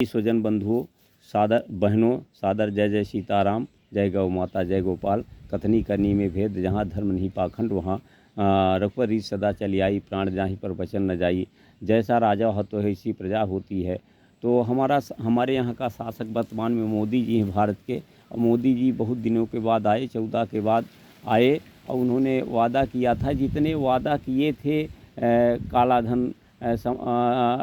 स्वजन बंधुओं, सादर बहनों, सादर जय जय सीताराम, जय गौ माता जय गोपाल। कथनी करनी में भेद, जहाँ धर्म नहीं पाखंड वहाँ रघुवर रीत सदा चली आई, प्राण जाहि पर वचन न जाई। जैसा राजा हो तो ऐसी प्रजा होती है। तो हमारे यहाँ का शासक वर्तमान में मोदी जी हैं भारत के। और मोदी जी बहुत दिनों के बाद आए, 14 के बाद आए, और उन्होंने वादा किया था, जितने वादा किए थे काला धन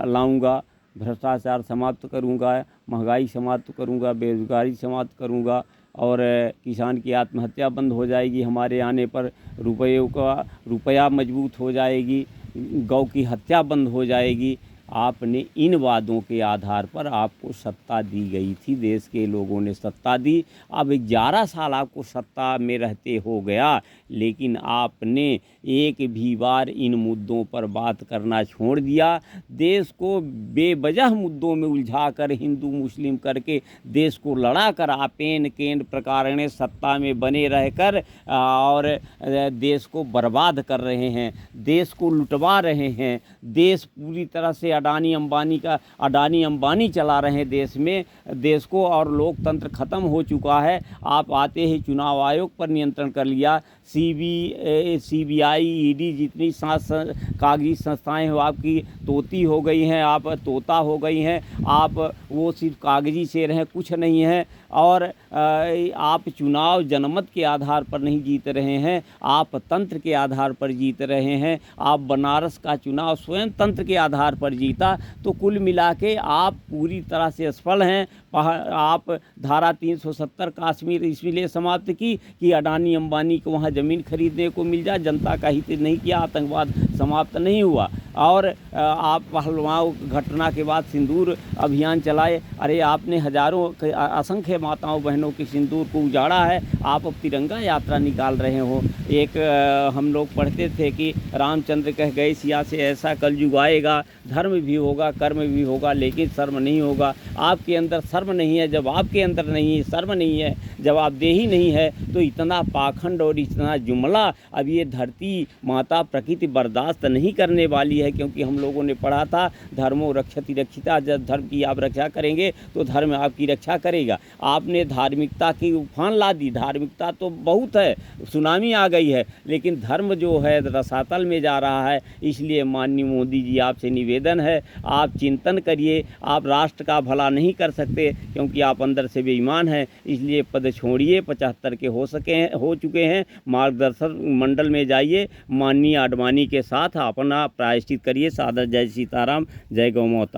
लाऊंगा, भ्रष्टाचार समाप्त करूंगा, महंगाई समाप्त करूंगा, बेरोजगारी समाप्त करूंगा, और किसान की आत्महत्या बंद हो जाएगी, हमारे आने पर रुपया मजबूत हो जाएगी, गौ की हत्या बंद हो जाएगी। आपने इन वादों के आधार पर आपको सत्ता दी गई थी, देश के लोगों ने सत्ता दी। अब 11 साल आपको सत्ता में रहते हो गया, लेकिन आपने एक भी बार इन मुद्दों पर बात करना छोड़ दिया। देश को बेवजह मुद्दों में उलझाकर, हिंदू मुस्लिम करके देश को लड़ाकर आपेन केंद्र प्रकार सत्ता में बने रहकर और देश को बर्बाद कर रहे हैं, देश को लुटवा रहे हैं। देश पूरी तरह से अडानी अंबानी चला रहे हैं देश में, देश को, और लोकतंत्र ख़त्म हो चुका है। आप आते ही चुनाव आयोग पर नियंत्रण कर लिया, सीबीआई ईडी जितनी कागजी संस्थाएं हो आपकी तोती हो गई हैं, आप तोता हो गई हैं। आप वो सिर्फ कागजी शेर हैं, कुछ नहीं है। और आप चुनाव जनमत के आधार पर नहीं जीत रहे हैं, आप तंत्र के आधार पर जीत रहे हैं। आप बनारस का चुनाव स्वयं तंत्र के आधार पर जीता। तो कुल मिला के आप पूरी तरह से असफल हैं। आप धारा 370 काश्मीर इसलिए समाप्त की कि अडानी अंबानी को वहाँ ज़मीन खरीदने को मिल जाए, जनता का हित नहीं किया, आतंकवाद समाप्त नहीं हुआ। और आप पहलगांव घटना के बाद सिंदूर अभियान चलाए। अरे आपने हजारों असंख्य माताओं बहनों के सिंदूर को उजाड़ा है, आप अब तिरंगा यात्रा निकाल रहे हो। एक हम लोग पढ़ते थे कि रामचंद्र कह गए सिया से ऐसा कलयुग आएगा, धर्म भी होगा कर्म भी होगा लेकिन शर्म नहीं होगा। आपके अंदर शर्म नहीं है, जब आपके अंदर नहीं है शर्म नहीं है, जवाबदेही नहीं है, तो इतना पाखंड और इतना जुमला अब ये धरती माता प्रकृति बर्दाश्त नहीं करने वाली है। क्योंकि हम लोगों ने पढ़ा था धर्मो रक्षति रक्षिता, जब धर्म की आप रक्षा करेंगे तो धर्म आपकी रक्षा करेगा। आपने धार्मिकता की उफान ला दी, धार्मिकता तो बहुत है, सुनामी आ गई है, लेकिन धर्म जो है रसातल में जा रहा है। इसलिए माननीय मोदी जी आपसे निवेदन है, आप चिंतन करिए। आप राष्ट्र का भला नहीं कर सकते क्योंकि आप अंदर से बेईमान हैं, इसलिए पद छोड़िए। 75 के हो चुके हैं, मार्गदर्शन मंडल में जाइए, माननीय आडवाणी के साथ अपना प्रायश्चित करिए। सादर जय सीताराम, जय गौ माता।